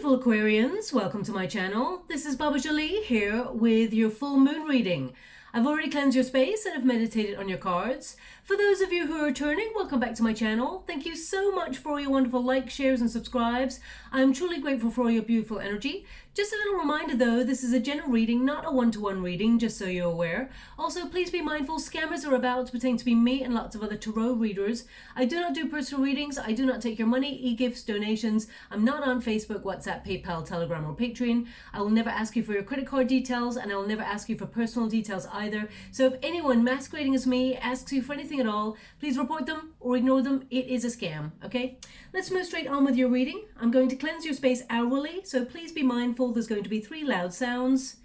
beautiful Aquarians, welcome to my channel. This is Baba Jolie here with your full moon reading. I've already cleansed your space and have meditated on your cards. For those of you who are returning, welcome back to my channel. Thank you so much for all your wonderful likes, shares and subscribes. I'm truly grateful for all your beautiful energy. Just a little reminder though, this is a general reading, not a one-to-one reading, just so you're aware. Also, please be mindful, scammers are about pretending to be me and lots of other tarot readers. I do not do personal readings. I do not take your money, e-gifts, donations. I'm not on Facebook, WhatsApp, PayPal, Telegram or Patreon. I will never ask you for your credit card details and I will never ask you for personal details either. So if anyone masquerading as me asks you for anything at all, please report them or ignore them. It is a scam, okay? Let's move straight on with your reading. I'm going to cleanse your space hourly, so please be mindful. There's going to be 3 loud sounds.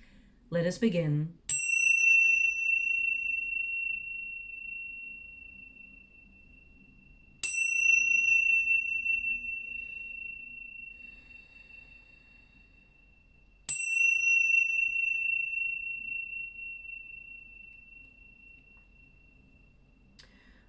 Let us begin.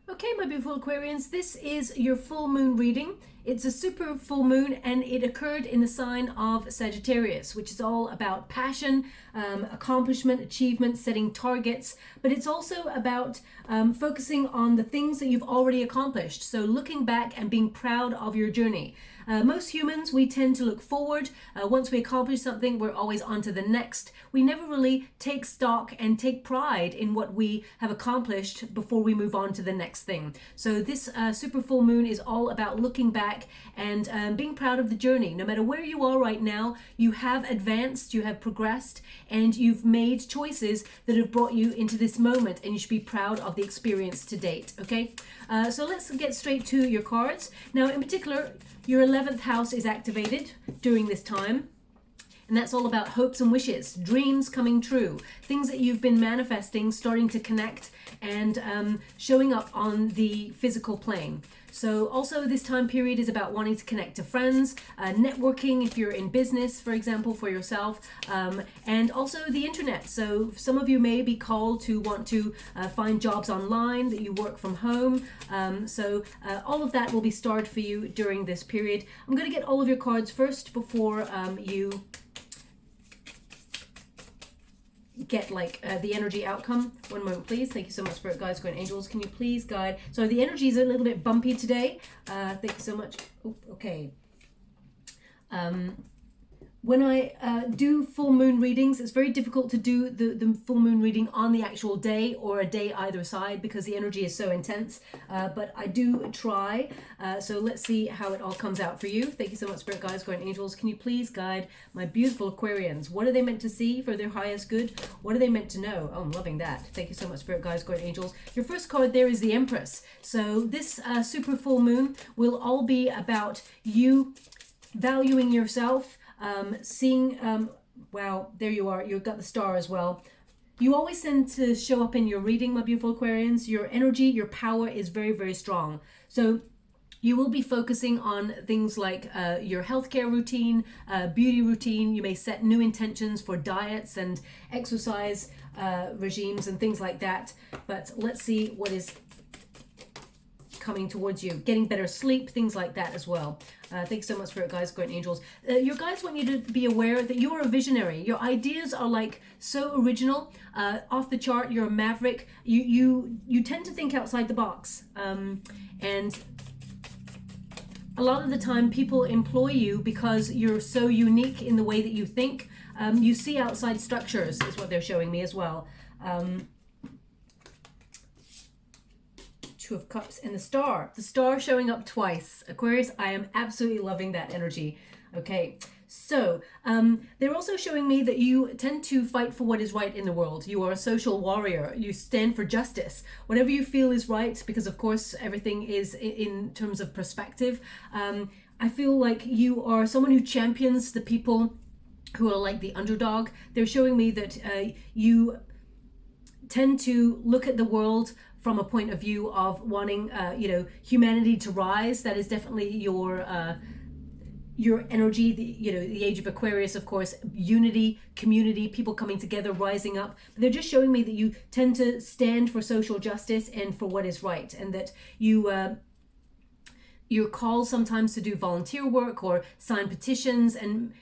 Okay, my beautiful Aquarians, this is your full moon reading. It's a super full moon and it occurred in the sign of Sagittarius, which is all about passion, accomplishment, achievement, setting targets, but it's also about focusing on the things that you've already accomplished. So looking back and being proud of your journey. Most humans, we tend to look forward. Once we accomplish something, we're always on to the next. We never really take stock and take pride in what we have accomplished before we move on to the next thing. So this super full moon is all about looking back and being proud of the journey. No matter where you are right now, you have advanced, you have progressed, and you've made choices that have brought you into this moment, and you should be proud of the experience to date, okay? So let's get straight to your cards. Now, in particular, your 11th house is activated during this time. And that's all about hopes and wishes, dreams coming true, things that you've been manifesting, starting to connect and showing up on the physical plane. So also this time period is about wanting to connect to friends, networking if you're in business, for example, for yourself, and also the internet. So some of you may be called to want to find jobs online, that you work from home. All of that will be starred for you during this period. I'm going to get all of your cards first before you get like the energy outcome. One moment please. Thank you so much, Spirit Guides, Guardian Angels. Can you please guide? So the energy is a little bit bumpy today. Thank you so much. Oh, okay. When I do full moon readings, it's very difficult to do the full moon reading on the actual day or a day either side because the energy is so intense, but I do try. So let's see how it all comes out for you. Thank you so much, Spirit Guides, Guardian Angels. Can you please guide my beautiful Aquarians? What are they meant to see for their highest good? What are they meant to know? Oh, I'm loving that. Thank you so much, Spirit Guides, Guardian Angels. Your first card there is the Empress. So this super full moon will all be about you valuing yourself, seeing, wow, there you are, you've got the star as well. You always tend to show up in your reading, my beautiful Aquarians. Your energy, your power is very, very strong. So you will be focusing on things like your healthcare routine, beauty routine. You may set new intentions for diets and exercise regimes and things like that. But let's see what is coming towards you. Getting better sleep, things like that as well. Thanks so much, Spirit Guides, Guardian Angels. Your guides want you to be aware that you're a visionary. Your ideas are like so original, off the chart. You're a maverick. You tend to think outside the box, and a lot of the time people employ you because you're so unique in the way that you think. You see outside structures is what they're showing me as well. Two of Cups and the star showing up twice. Aquarius, I am absolutely loving that energy. Okay, so they're also showing me that you tend to fight for what is right in the world. You are a social warrior. You stand for justice, whatever you feel is right, because of course everything is in terms of perspective. I feel like you are someone who champions the people who are like the underdog. They're showing me that you tend to look at the world from a point of view of wanting, humanity to rise. That is definitely your energy. The age of Aquarius, of course, unity, community, people coming together, rising up. But they're just showing me that you tend to stand for social justice and for what is right, and that you you're called sometimes to do volunteer work or sign petitions, and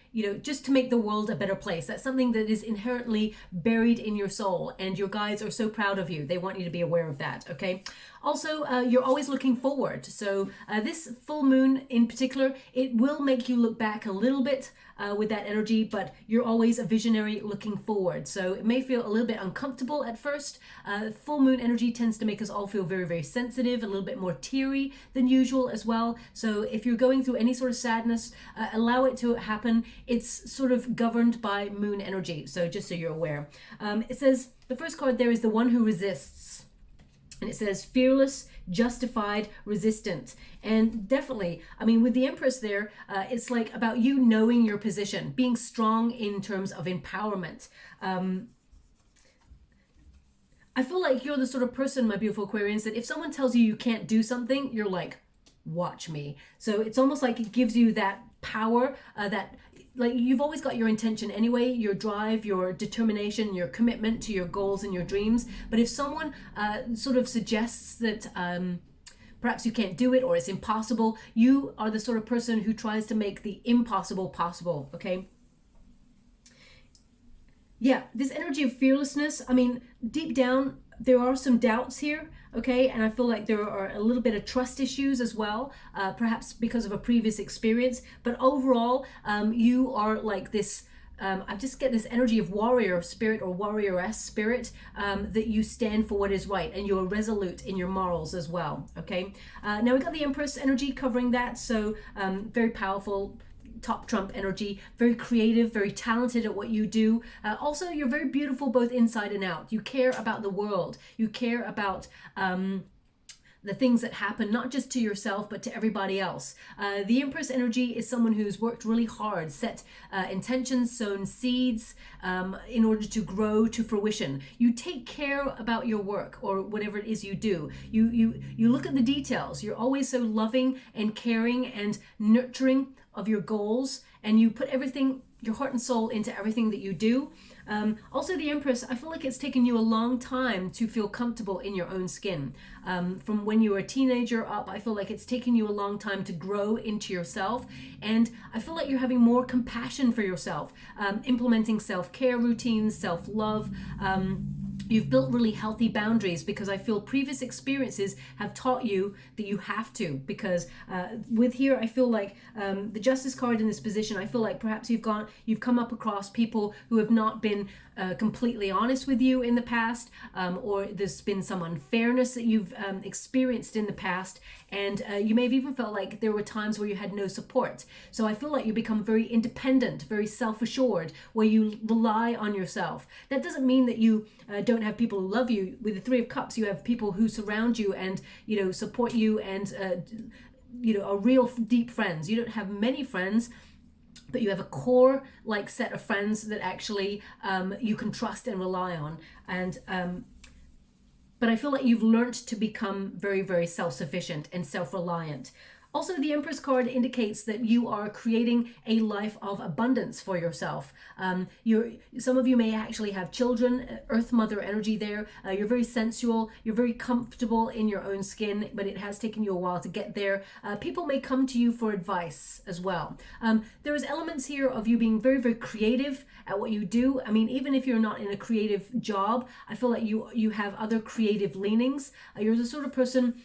just to make the world a better place. That's something that is inherently buried in your soul, and your guides are so proud of you. They want you to be aware of that. Okay. Also, you're always looking forward. So this full moon in particular, it will make you look back a little bit with that energy, but you're always a visionary looking forward. So it may feel a little bit uncomfortable at first. Full moon energy tends to make us all feel very, very sensitive, a little bit more teary than usual as well. So if you're going through any sort of sadness, allow it to happen. It's sort of governed by moon energy. So just so you're aware. It says the first card there is the one who resists. And it says fearless, justified, resistant. And definitely, I mean, with the Empress there, it's like about you knowing your position, being strong in terms of empowerment. I feel like you're the sort of person, my beautiful Aquarians, that if someone tells you you can't do something, you're like, watch me. So it's almost like it gives you that power, that like you've always got your intention anyway, your drive, your determination, your commitment to your goals and your dreams. But if someone sort of suggests that perhaps you can't do it or it's impossible, you are the sort of person who tries to make the impossible possible. Okay. Yeah, this energy of fearlessness, I mean, deep down, there are some doubts here, okay? And I feel like there are a little bit of trust issues as well, perhaps because of a previous experience. But overall, you are like this, I just get this energy of warrior spirit or warrioress spirit, that you stand for what is right and you're resolute in your morals as well, okay? Now we've got the Empress energy covering that, so very powerful, top trump energy, very creative, very talented at what you do. Also, you're very beautiful both inside and out. You care about the world. You care about the things that happen, not just to yourself, but to everybody else. The Empress energy is someone who's worked really hard, set intentions, sown seeds in order to grow to fruition. You take care about your work or whatever it is you do. You look at the details. You're always so loving and caring and nurturing of your goals, and you put everything, your heart and soul, into everything that you do. Also the Empress, I feel like it's taken you a long time to feel comfortable in your own skin. From when you were a teenager up, I feel like it's taken you a long time to grow into yourself. And I feel like you're having more compassion for yourself, implementing self-care routines, self-love. You've built really healthy boundaries, because I feel previous experiences have taught you that you have to, because with here, I feel like the Justice card in this position, I feel like perhaps you've come up across people who have not been completely honest with you in the past, or there's been some unfairness that you've experienced in the past, and you may have even felt like there were times where you had no support. So I feel like you become very independent, very self-assured, where you rely on yourself. That doesn't mean that you don't have people who love you. With the Three of Cups, you have people who surround you and support you and are real deep friends. You don't have many friends, but you have a core like set of friends that actually you can trust and rely on. And but I feel like you've learned to become very, very self-sufficient and self-reliant. Also, the Empress card indicates that you are creating a life of abundance for yourself. Some of you may actually have children, Earth Mother energy there. You're very sensual. You're very comfortable in your own skin, but it has taken you a while to get there. People may come to you for advice as well. There is elements here of you being very, very creative at what you do. I mean, even if you're not in a creative job, I feel like you have other creative leanings. You're the sort of person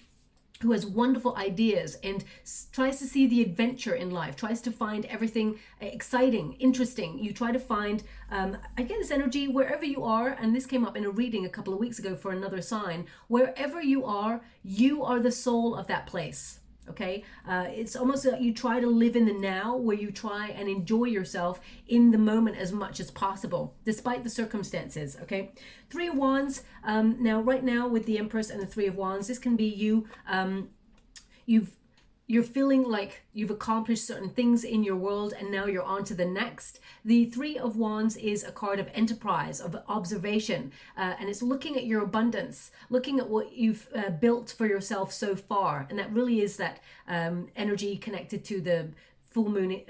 who has wonderful ideas and tries to see the adventure in life, tries to find everything exciting, interesting. You try to find, I get this energy wherever you are, and this came up in a reading a couple of weeks ago for another sign. Wherever you are the soul of that place. Okay, it's almost like you try to live in the now, where you try and enjoy yourself in the moment as much as possible, despite the circumstances. Okay, Three of Wands. Now, right now with the Empress and the Three of Wands, this can be you. You're feeling like you've accomplished certain things in your world, and now you're on to the next. The Three of Wands is a card of enterprise, of observation, and it's looking at your abundance, looking at what you've built for yourself so far. And that really is that energy connected to the full moon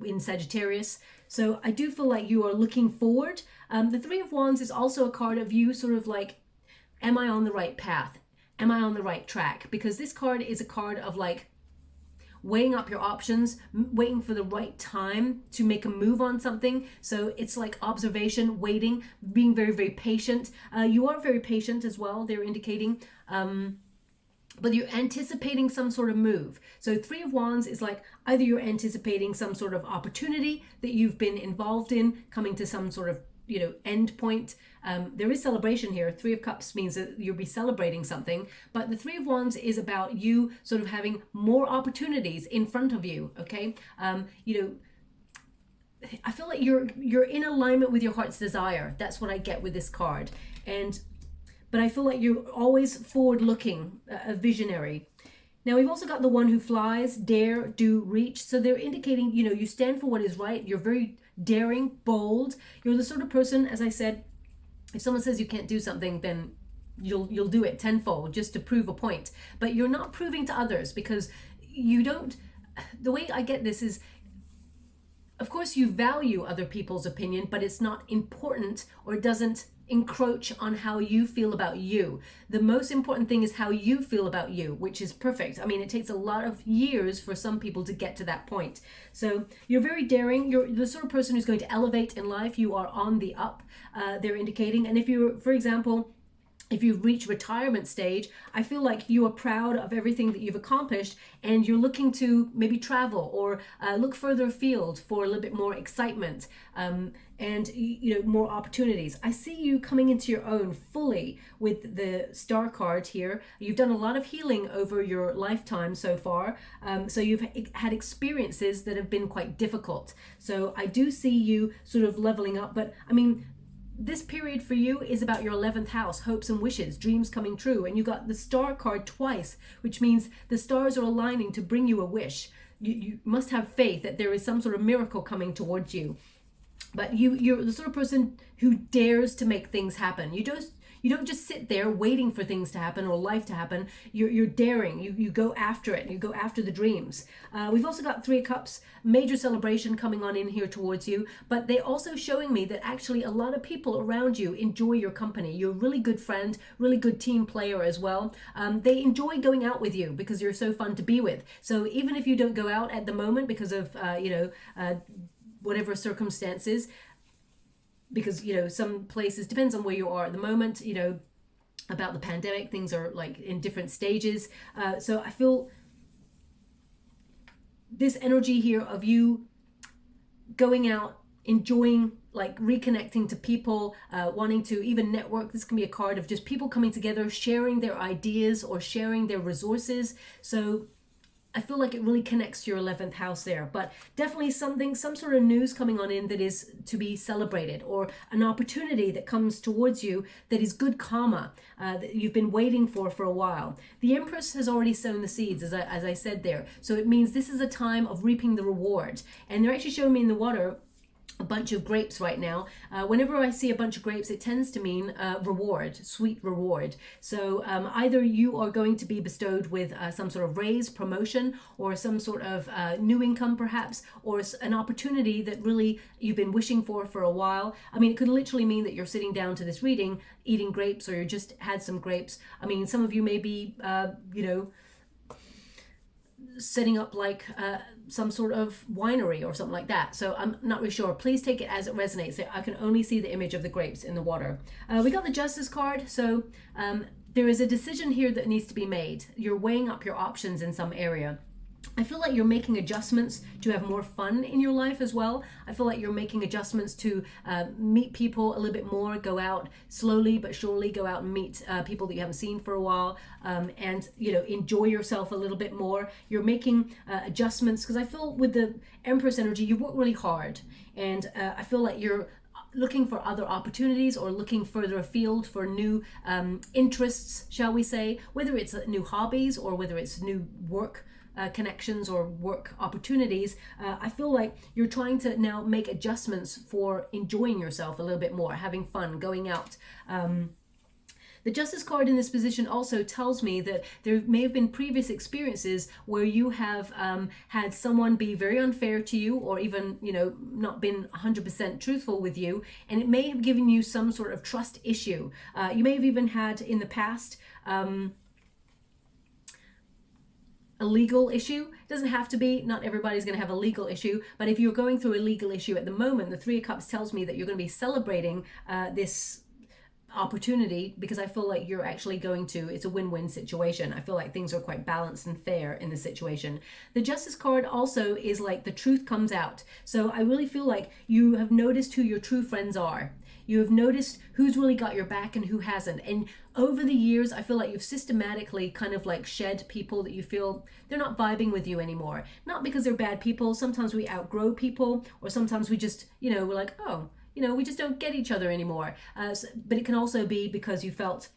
in Sagittarius. So I do feel like you are looking forward. The Three of Wands is also a card of you sort of like, am I on the right path? Am I on the right track? Because this card is a card of like, weighing up your options, waiting for the right time to make a move on something. So it's like observation, waiting, being very, very patient. You are very patient as well, they're indicating. But you're anticipating some sort of move. So Three of Wands is like either you're anticipating some sort of opportunity that you've been involved in, coming to some sort of, you know, end point. There is celebration here. Three of Cups means that you'll be celebrating something, but the Three of Wands is about you sort of having more opportunities in front of you. Okay, you know, I feel like you're in alignment with your heart's desire. That's what I get with this card, but I feel like you're always forward-looking, a visionary. Now we've also got the One who flies, dare, do, reach. So they're indicating, you know, you stand for what is right. You're very daring, bold. You're the sort of person, as I said, if someone says you can't do something, then you'll do it tenfold just to prove a point. But you're not proving to others, because you don't, the way I get this is, of course you value other people's opinion, but it's not important, or it doesn't encroach on how you feel about you. The most important thing is how you feel about you, which is perfect. I mean, it takes a lot of years for some people to get to that point. So you're very daring. You're the sort of person who's going to elevate in life. You are on the up, they're indicating. And if you're, for example, if you've reached retirement stage, I feel like you are proud of everything that you've accomplished, and you're looking to maybe travel or look further afield for a little bit more excitement, and you know, more opportunities. I see you coming into your own fully with the Star card here. You've done a lot of healing over your lifetime so far, so you've had experiences that have been quite difficult. So I do see you sort of leveling up, but I mean, this period for you is about your 11th house, hopes and wishes, dreams coming true. And you got the Star card twice, which means the stars are aligning to bring you a wish. You must have faith that there is some sort of miracle coming towards you. But you're the sort of person who dares to make things happen. You don't just sit there waiting for things to happen or life to happen. You're daring. You go after it. You go after the dreams. We've also got Three of Cups, major celebration coming on in here towards you. But they also showing me that actually a lot of people around you enjoy your company. You're a really good friend, really good team player as well. They enjoy going out with you because you're so fun to be with. So even if you don't go out at the moment because of whatever circumstances, because, you know, some places, depends on where you are at the moment, you know, about the pandemic, things are like in different stages. So I feel this energy here of you going out, enjoying, like reconnecting to people, wanting to even network. This can be a card of just people coming together, sharing their ideas or sharing their resources. So I feel like it really connects to your 11th house there, but definitely some sort of news coming on in that is to be celebrated, or an opportunity that comes towards you that is good karma, that you've been waiting for a while. The Empress has already sown the seeds, as I said there. So it means this is a time of reaping the reward. And they're actually showing me in the water a bunch of grapes right now. Whenever I see a bunch of grapes, it tends to mean reward, sweet reward. So either you are going to be bestowed with some sort of raise, promotion, or some sort of new income perhaps, or an opportunity that really you've been wishing for a while. I mean, it could literally mean that you're sitting down to this reading, eating grapes, or you just had some grapes. I mean, some of you may be, setting up like some sort of winery or something like that. So I'm not really sure. Please take it as it resonates. I can only see the image of the grapes in the water. We got the Justice card. So there is a decision here that needs to be made. You're weighing up your options in some area. I feel like you're making adjustments to have more fun in your life as well. I feel like you're making adjustments to meet people a little bit more, go out slowly but surely, go out and meet people that you haven't seen for a while, and, you know, enjoy yourself a little bit more. You're making adjustments, because I feel with the Empress energy, you work really hard, and I feel like you're looking for other opportunities or looking further afield for new interests, shall we say, whether it's new hobbies or whether it's new work connections or work opportunities. I feel like you're trying to now make adjustments for enjoying yourself a little bit more, having fun, going out. The Justice card in this position also tells me that there may have been previous experiences where you have had someone be very unfair to you, or even, you know, not been 100% truthful with you, and it may have given you some sort of trust issue. You may have even had in the past a legal issue. It doesn't have to be, not everybody's going to have a legal issue, but if you're going through a legal issue at the moment, the Three of Cups tells me that you're going to be celebrating this opportunity, because I feel like you're actually going to, it's a win-win situation. I feel like things are quite balanced and fair in this situation. The Justice card also is like the truth comes out. So I really feel like you have noticed who your true friends are. You have noticed who's really got your back and who hasn't. And over the years, I feel like you've systematically kind of like shed people that you feel they're not vibing with you anymore. Not because they're bad people. Sometimes we outgrow people, or sometimes we just, you know, we're like, oh, you know, we just don't get each other anymore. But it can also be because you felt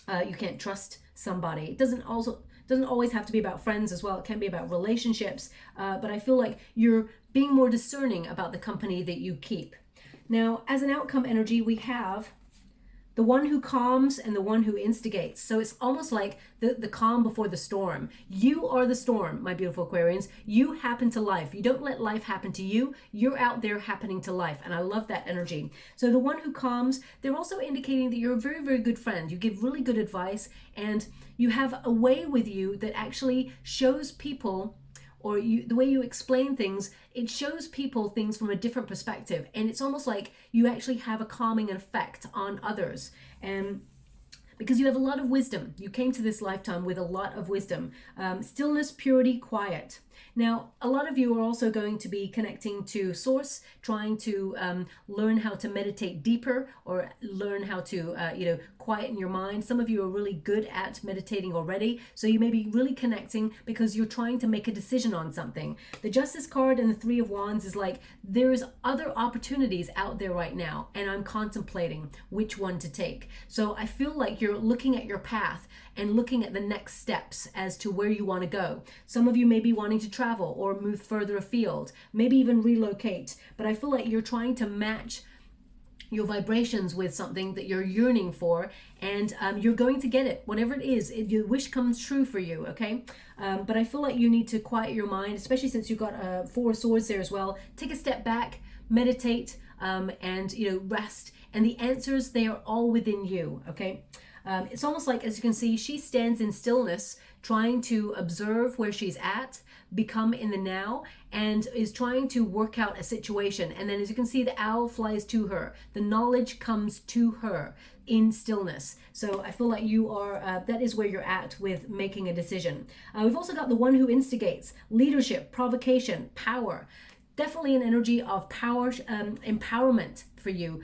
you can't trust somebody. It doesn't always have to be about friends as well. It can be about relationships. But I feel like you're being more discerning about the company that you keep. Now, as an outcome energy, we have the one who calms and the one who instigates. So it's almost like the calm before the storm. You are the storm, my beautiful Aquarians. You happen to life. You don't let life happen to you. You're out there happening to life. And I love that energy. So the one who calms, they're also indicating that you're a very, very good friend. You give really good advice, and you have a way with you that actually shows people, or the way you explain things, it shows people things from a different perspective. And it's almost like you actually have a calming effect on others. And because you have a lot of wisdom. You came to this lifetime with a lot of wisdom. Stillness, purity, quiet. Now, a lot of you are also going to be connecting to Source, trying to learn how to meditate deeper, or learn how to, quieten your mind. Some of you are really good at meditating already, so you may be really connecting because you're trying to make a decision on something. The Justice card and the Three of Wands is like, there's other opportunities out there right now, and I'm contemplating which one to take. So I feel like you're looking at your path and looking at the next steps as to where you want to go. Some of you may be wanting to travel or move further afield, maybe even relocate, but I feel like you're trying to match your vibrations with something that you're yearning for, and you're going to get it, whatever it is. Your wish comes true for you, okay? But I feel like you need to quiet your mind, especially since you've got Four of Swords there as well. Take a step back, meditate, and rest. And the answers, they are all within you, okay? It's almost like, as you can see, she stands in stillness, trying to observe where she's at, become in the now, and is trying to work out a situation. And then, as you can see, the owl flies to her. The knowledge comes to her in stillness. So I feel like you are, that is where you're at with making a decision. We've also got the one who instigates, leadership, provocation, power. Definitely an energy of power, empowerment for you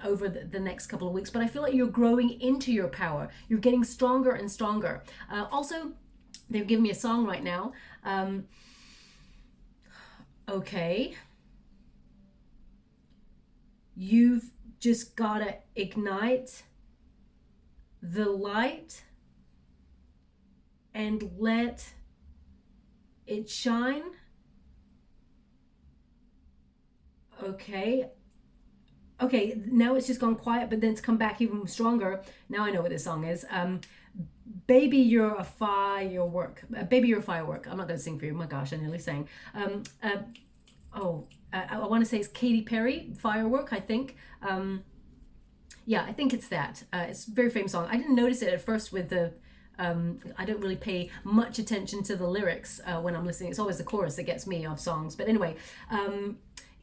over the next couple of weeks. But I feel like you're growing into your power. You're getting stronger and stronger. Also, they're giving me a song right now. Okay. You've just got to ignite the light and let it shine. Okay, now it's just gone quiet, but then it's come back even stronger. Now I know what this song is. Baby, you're a firework. Baby, you're a firework. I'm not going to sing for you. My gosh, I nearly sang. I want to say it's Katy Perry, Firework, I think. Yeah, I think it's that. It's a very famous song. I didn't notice it at first with the... I don't really pay much attention to the lyrics when I'm listening. It's always the chorus that gets me of songs. But anyway...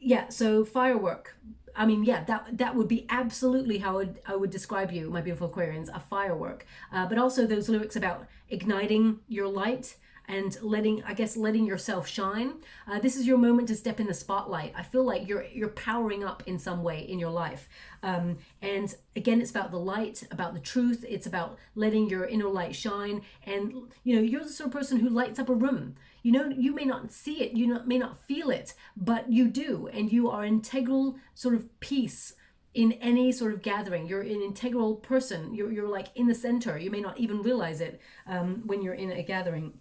yeah, so firework. I mean, yeah, that would be absolutely how I would describe you, my beautiful Aquarians, a firework. But also those lyrics about igniting your light and letting yourself shine. This is your moment to step in the spotlight. I feel like you're powering up in some way in your life. And again, it's about the light, about the truth. It's about letting your inner light shine. And, you're the sort of person who lights up a room. You may not see it, may not feel it, but you do. And you are an integral sort of piece in any sort of gathering. You're an integral person. You're like in the center. You may not even realize it when you're in a gathering.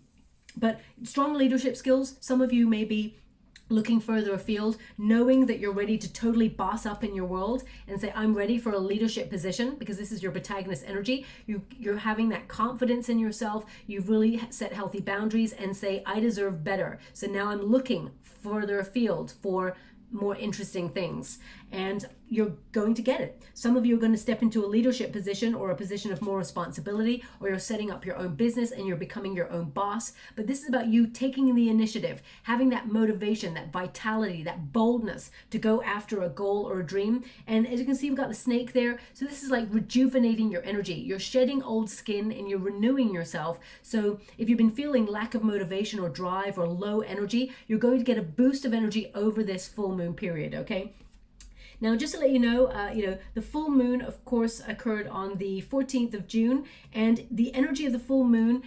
But strong leadership skills. Some of you may be looking further afield, knowing that you're ready to totally boss up in your world and say, I'm ready for a leadership position, because this is your protagonist energy. You're having that confidence in yourself. You've really set healthy boundaries and say, I deserve better. So now I'm looking further afield for more interesting things. And you're going to get it. Some of you are going to step into a leadership position or a position of more responsibility, or you're setting up your own business and you're becoming your own boss. But this is about you taking the initiative, having that motivation, that vitality, that boldness to go after a goal or a dream. And as you can see, we've got the snake there. So this is like rejuvenating your energy. You're shedding old skin and you're renewing yourself. So if you've been feeling lack of motivation or drive or low energy, you're going to get a boost of energy over this full moon period, okay? Now, just to let you know, the full moon, of course, occurred on the 14th of June, and the energy of the full moon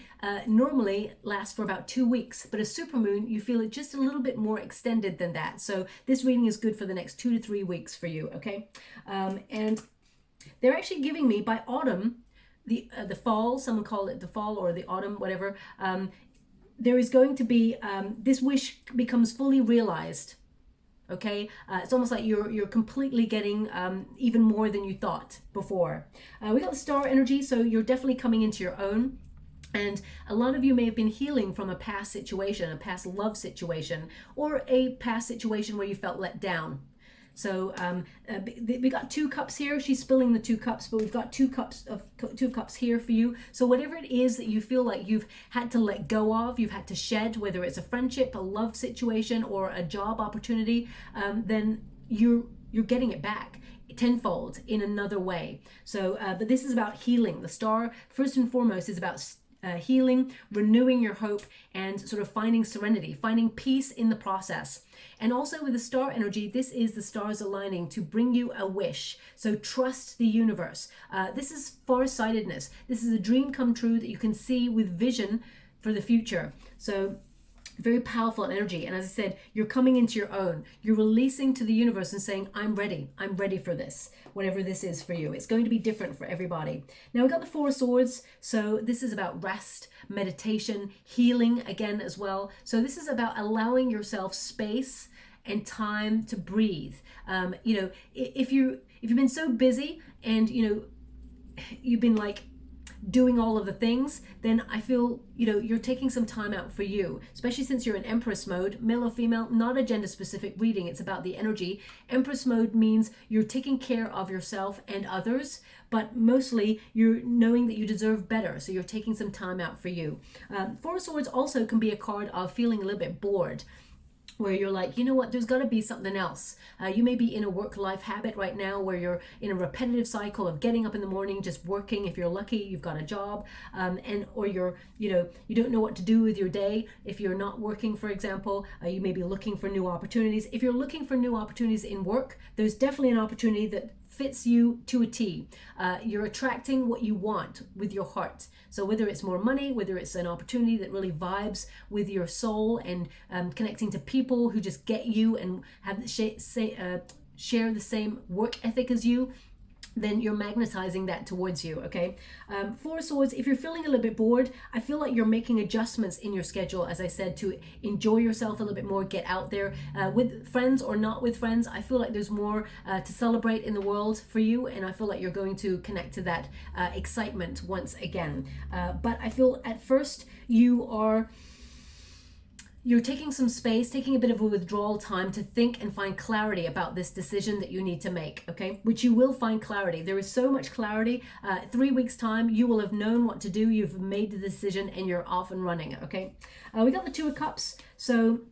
normally lasts for about 2 weeks, but a super moon, you feel it just a little bit more extended than that. So this reading is good for the next 2 to 3 weeks for you, okay? And they're actually giving me by autumn, the fall, someone call it the fall or the autumn, whatever, there is going to be, this wish becomes fully realized. Okay, it's almost like you're completely getting even more than you thought before. We got the star energy, so you're definitely coming into your own. And a lot of you may have been healing from a past situation, a past love situation, or a past situation where you felt let down. So we got 2 cups here. She's spilling the 2 cups, but we've got 2 cups here for you. So whatever it is that you feel like you've had to let go of, you've had to shed, whether it's a friendship, a love situation, or a job opportunity, then you're getting it back tenfold in another way. So, but this is about healing. The star, first and foremost, is about healing, renewing your hope, and sort of finding serenity, finding peace in the process. And also with the star energy, this is the stars aligning to bring you a wish. So trust the universe. This is farsightedness. This is a dream come true that you can see with vision for the future. So very powerful energy. And as I said, you're coming into your own. You're releasing to the universe and saying, I'm ready for this, whatever this is for you. It's going to be different for everybody. Now we've got the 4 of Swords. So this is about rest, meditation, healing again as well. So this is about allowing yourself space and time to breathe. If you've been so busy and you've been like doing all of the things, then I feel you're taking some time out for you, especially since you're in Empress mode, male or female, not a gender specific reading. It's about the energy. Empress mode means you're taking care of yourself and others, but mostly you're knowing that you deserve better. So you're taking some time out for you. 4 of Swords also can be a card of feeling a little bit bored, where you're like, you know what, there's got to be something else. You may be in a work-life habit right now where you're in a repetitive cycle of getting up in the morning, just working. If you're lucky, you've got a job, or you're, you don't know what to do with your day. If you're not working, for example, you may be looking for new opportunities. If you're looking for new opportunities in work, there's definitely an opportunity that fits you to a T. You're attracting what you want with your heart. So whether it's more money, whether it's an opportunity that really vibes with your soul and connecting to people who just get you and have share the same work ethic as you, then you're magnetizing that towards you, okay? 4 of Swords, if you're feeling a little bit bored, I feel like you're making adjustments in your schedule, as I said, to enjoy yourself a little bit more, get out there with friends or not with friends. I feel like there's more to celebrate in the world for you, and I feel like you're going to connect to that excitement once again. But I feel at first you're taking some space, taking a bit of a withdrawal time to think and find clarity about this decision that you need to make, okay? Which you will find clarity. There is so much clarity. 3 weeks time, you will have known what to do. You've made the decision and you're off and running, okay? We got the 2 of Cups. So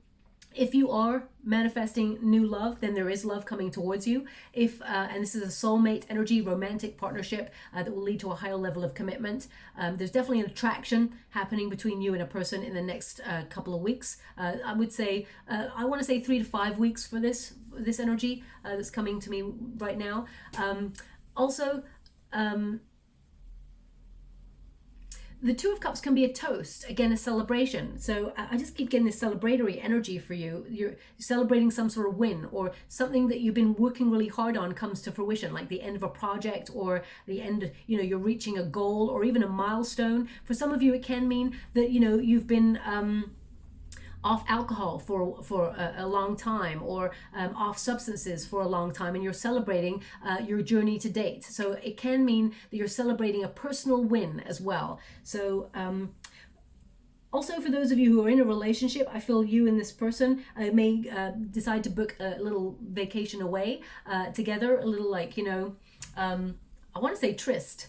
if you are manifesting new love, then there is love coming towards you. And this is a soulmate energy, romantic partnership that will lead to a higher level of commitment. There's definitely an attraction happening between you and a person in the next couple of weeks. I would say, I want to say 3 to 5 weeks for this energy that's coming to me right now. The 2 of Cups can be a toast, again, a celebration. So I just keep getting this celebratory energy for you. You're celebrating some sort of win, or something that you've been working really hard on comes to fruition, like the end of a project, or the end, you're reaching a goal, or even a milestone. For some of you, it can mean that, you've been off alcohol for a long time, or off substances for a long time, and you're celebrating your journey to date. So it can mean that you're celebrating a personal win as well. So Also, for those of you who are in a relationship, I feel you and this person may decide to book a little vacation away together, a little like, I want to say tryst,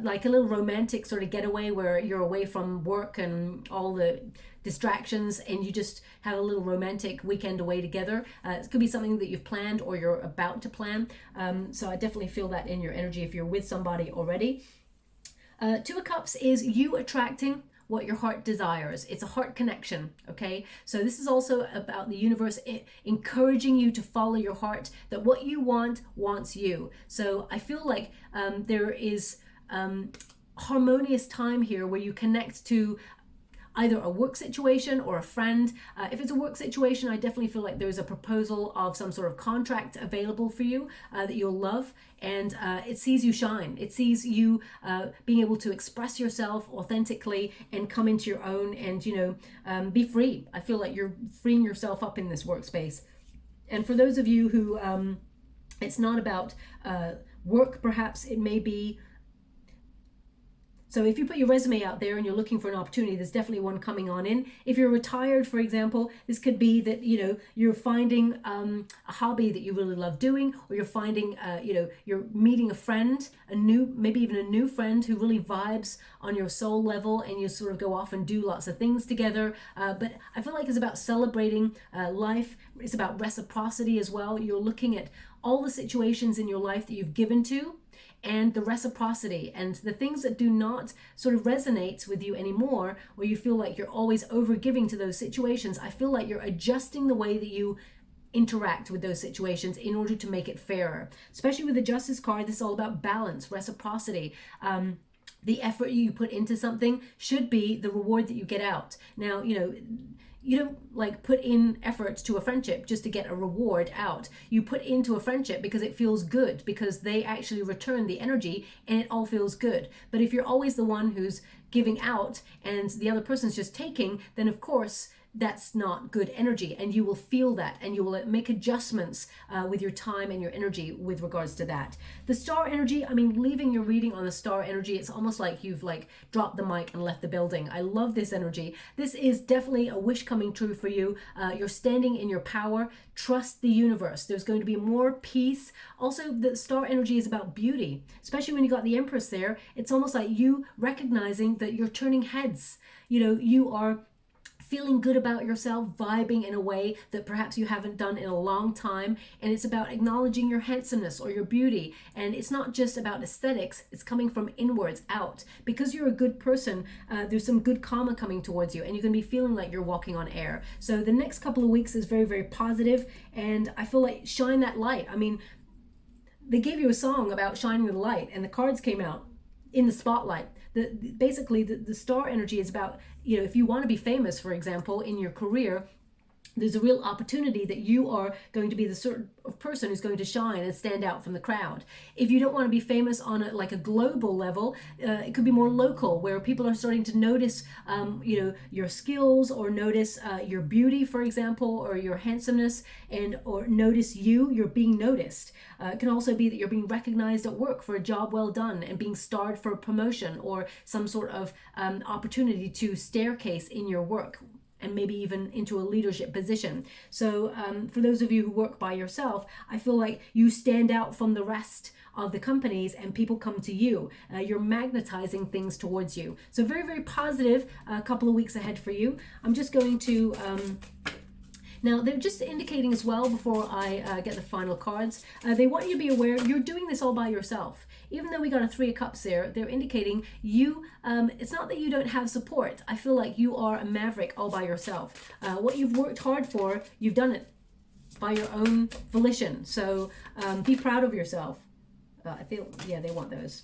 like a little romantic sort of getaway where you're away from work and all the distractions and you just have a little romantic weekend away together. It could be something that you've planned or you're about to plan. So I definitely feel that in your energy if you're with somebody already. Two of Cups is you attracting what your heart desires. It's a heart connection, okay? So this is also about the universe encouraging you to follow your heart, that what you want wants you. So I feel like there is harmonious time here where you connect to either a work situation or a friend. If it's a work situation, I definitely feel like there's a proposal of some sort of contract available for you that you'll love, and it sees you shine. It sees you being able to express yourself authentically and come into your own and, be free. I feel like you're freeing yourself up in this workspace. And for those of you who it's not about work, perhaps it may be. So if you put your resume out there and you're looking for an opportunity, there's definitely one coming on in. If you're retired, for example, this could be that, you're finding a hobby that you really love doing, or you're finding, you're meeting a friend, maybe even a new friend who really vibes on your soul level, and you sort of go off and do lots of things together. But I feel like it's about celebrating life. It's about reciprocity as well. You're looking at all the situations in your life that you've given to, and the reciprocity and the things that do not sort of resonate with you anymore, or you feel like you're always over giving to those situations. I feel like you're adjusting the way that you interact with those situations in order to make it fairer. Especially with the Justice card, this is all about balance, reciprocity. The effort you put into something should be the reward that you get out. Now, you don't like put in effort to a friendship just to get a reward out. You put into a friendship because it feels good, because they actually return the energy and it all feels good. But if you're always the one who's giving out and the other person's just taking, then of course that's not good energy, and you will feel that, and you will make adjustments with your time and your energy with regards to that. The star energy, leaving your reading on the star energy, it's almost like you've dropped the mic and left the building. I love this energy. This is definitely a wish coming true for you. You're standing in your power. Trust the universe. There's going to be more peace. Also, the star energy is about beauty, especially when you got the Empress there. It's almost like you recognizing that you're turning heads. You are feeling good about yourself, vibing in a way that perhaps you haven't done in a long time. And it's about acknowledging your handsomeness or your beauty. And it's not just about aesthetics, it's coming from inwards out. Because you're a good person, there's some good karma coming towards you, and you're going to be feeling like you're walking on air. So the next couple of weeks is very, very positive, and I feel like shine that light. They gave you a song about shining the light, and the cards came out in the spotlight. Basically, the star energy is about, if you want to be famous, for example, in your career, there's a real opportunity that you are going to be the sort of person who's going to shine and stand out from the crowd. If you don't want to be famous on a global level, it could be more local, where people are starting to notice, your skills, or notice your beauty, for example, or your handsomeness, or notice you're being noticed. It can also be that you're being recognized at work for a job well done and being starred for a promotion, or some sort of opportunity to staircase in your work, and maybe even into a leadership position. So for those of you who work by yourself, I feel like you stand out from the rest of the companies, and people come to you. You're magnetizing things towards you. So very, very positive couple of weeks ahead for you. I'm just going to... Now, they're just indicating as well, before I get the final cards, they want you to be aware you're doing this all by yourself. Even though we got a 3 of Cups there, they're indicating you, it's not that you don't have support. I feel like you are a maverick all by yourself. What you've worked hard for, you've done it by your own volition. So be proud of yourself. I feel, yeah, they want those.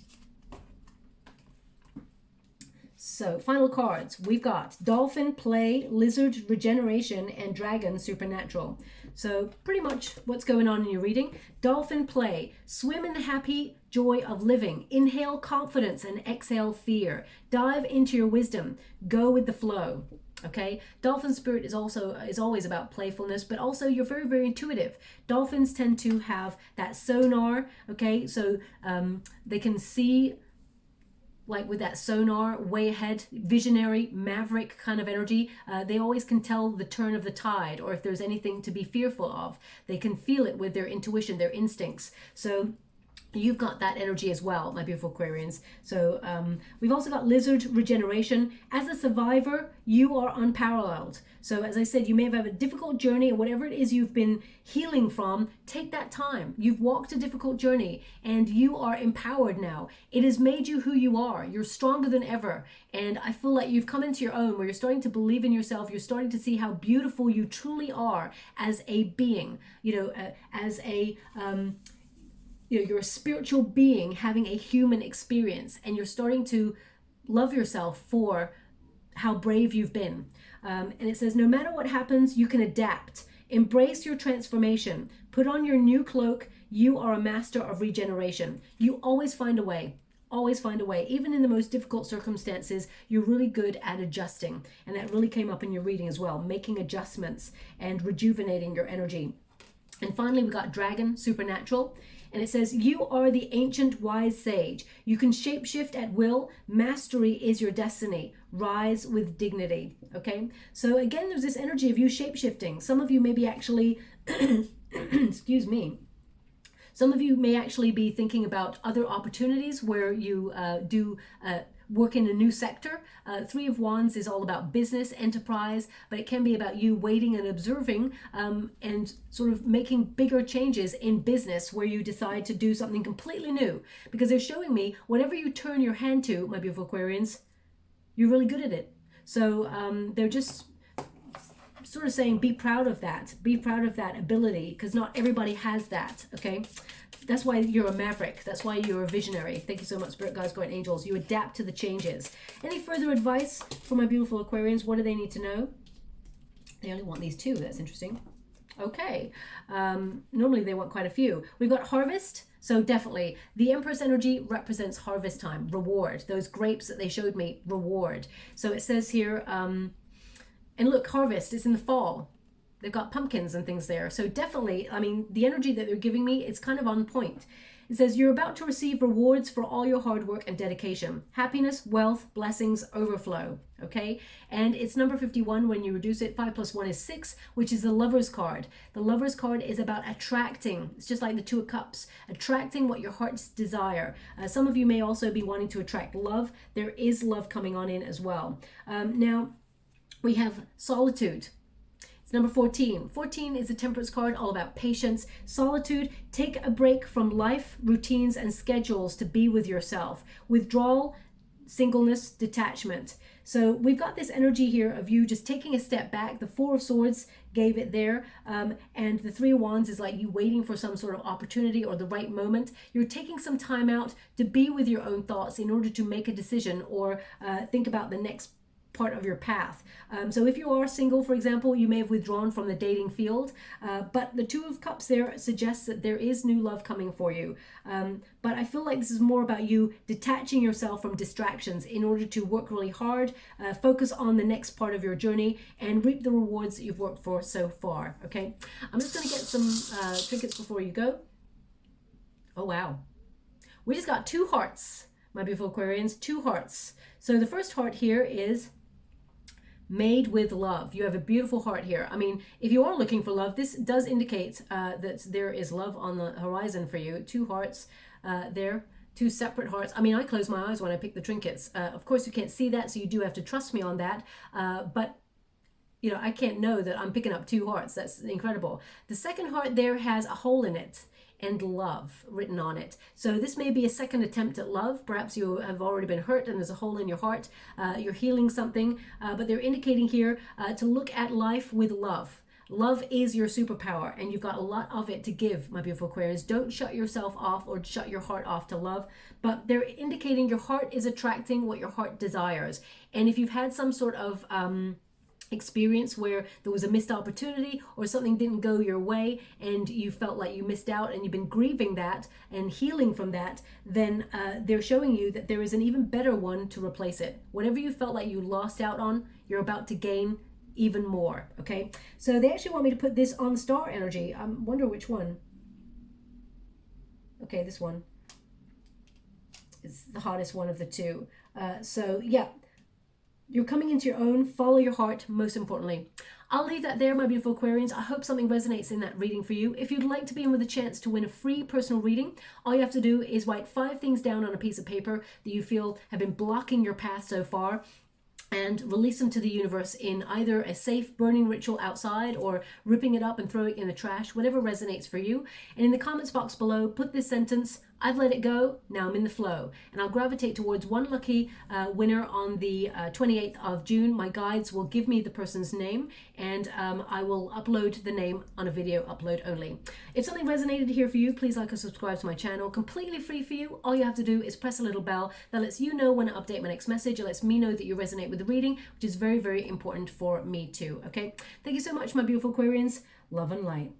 So, final cards. We've got Dolphin, Play, Lizard, Regeneration, and Dragon, Supernatural. So, pretty much what's going on in your reading. Dolphin, Play. Swim in the happy joy of living. Inhale confidence and exhale fear. Dive into your wisdom. Go with the flow. Okay, dolphin spirit is always about playfulness, but also you're very, very intuitive. Dolphins tend to have that sonar. Okay, so they can see like with that sonar, way ahead, visionary, maverick kind of energy. They always can tell the turn of the tide, or if there's anything to be fearful of. They can feel it with their intuition, their instincts. So you've got that energy as well, my beautiful Aquarians. So we've also got lizard regeneration. As a survivor, you are unparalleled. So as I said, you may have had a difficult journey, or whatever it is you've been healing from, take that time. You've walked a difficult journey and you are empowered now. It has made you who you are. You're stronger than ever. And I feel like you've come into your own, where you're starting to believe in yourself. You're starting to see how beautiful you truly are as a being, as a you're a spiritual being having a human experience, and you're starting to love yourself for how brave you've been. And it says, no matter what happens, you can adapt. Embrace your transformation. Put on your new cloak. You are a master of regeneration. You always find a way. Always find a way. Even in the most difficult circumstances, you're really good at adjusting. And that really came up in your reading as well, making adjustments and rejuvenating your energy. And finally, we got dragon, supernatural. And it says, you are the ancient wise sage. You can shapeshift at will. Mastery is your destiny. Rise with dignity. Okay. So again, there's this energy of you shapeshifting. Some of you may be actually, excuse me. Some of you may actually be thinking about other opportunities where you do work in a new sector. Three of Wands is all about business, enterprise, but it can be about you waiting and observing and sort of making bigger changes in business where you decide to do something completely new. Because they're showing me whatever you turn your hand to, my beautiful Aquarians, you're really good at it. So they're just sort of saying, be proud of that. Be proud of that ability, because not everybody has that, okay? That's why you're a maverick. That's why you're a visionary. Thank you so much, Spirit Guides, Guardian Angels. You adapt to the changes. Any further advice for my beautiful Aquarians? What do they need to know? They only want these two. That's interesting. Okay. Normally they want quite a few. We've got harvest. So definitely the Empress energy represents harvest time, reward. Those grapes that they showed me, reward. So it says here, and look, harvest is in the fall. They've got pumpkins and things there. So definitely, I mean, the energy that they're giving me, it's kind of on point. It says, you're about to receive rewards for all your hard work and dedication. Happiness, wealth, blessings, overflow. Okay. And it's number 51 when you reduce it. 5 + 1 is 6, which is the Lover's card. The Lover's card is about attracting. It's just like the Two of Cups, attracting what your heart's desire. Some of you may also be wanting to attract love. There is love coming on in as well. Now we have solitude. It's number 14. 14 is the Temperance card, all about patience, solitude. Take a break from life, routines, and schedules to be with yourself. Withdrawal, singleness, detachment. So we've got this energy here of you just taking a step back. The Four of Swords gave it there. And the Three of Wands is like you waiting for some sort of opportunity or the right moment. You're taking some time out to be with your own thoughts in order to make a decision or think about the next part of your path. So if you are single, for example, you may have withdrawn from the dating field, but the Two of Cups there suggests that there is new love coming for you. But I feel like this is more about you detaching yourself from distractions in order to work really hard, focus on the next part of your journey, and reap the rewards that you've worked for so far. Okay, I'm just going to get some trinkets before you go. Oh wow, we just got 2 hearts, my beautiful Aquarians, 2 hearts. So the first heart here is made with love. You have a beautiful heart here. I mean, if you are looking for love, this does indicate that there is love on the horizon for you. 2 hearts there, 2 separate hearts. I mean, I close my eyes when I pick the trinkets. Of course, you can't see that, so you do have to trust me on that. But you know, I can't know that I'm picking up 2 hearts. That's incredible. The second heart there has a hole in it and love written on it. So this may be a second attempt at love. Perhaps you have already been hurt and there's a hole in your heart. You're healing something, but they're indicating here to look at life with love. Love is your superpower, and you've got a lot of it to give, my beautiful Aquarius. Don't shut yourself off or shut your heart off to love, but they're indicating your heart is attracting what your heart desires. And if you've had some sort of experience where there was a missed opportunity or something didn't go your way and you felt like you missed out and you've been grieving that and healing from that, then they're showing you that there is an even better one to replace it. Whatever you felt like you lost out on, you're about to gain even more. Okay, so they actually want me to put this on star energy. I wonder which one. Okay, this one. It's the hottest one of the two. So yeah, you're coming into your own. Follow your heart, most importantly. I'll leave that there, my beautiful Aquarians. I hope something resonates in that reading for you. If you'd like to be in with a chance to win a free personal reading, all you have to do is write 5 things down on a piece of paper that you feel have been blocking your path so far, and release them to the universe in either a safe burning ritual outside or ripping it up and throwing it in the trash, whatever resonates for you. And in the comments box below, put this sentence: I've let it go, now I'm in the flow. And I'll gravitate towards one lucky winner on the 28th of June. My guides will give me the person's name, and I will upload the name on a video upload only. If something resonated here for you, please like or subscribe to my channel. Completely free for you. All you have to do is press a little bell that lets you know when I update my next message. It lets me know that you resonate with the reading, which is very, very important for me too. Okay, thank you so much, my beautiful Aquarians. Love and light.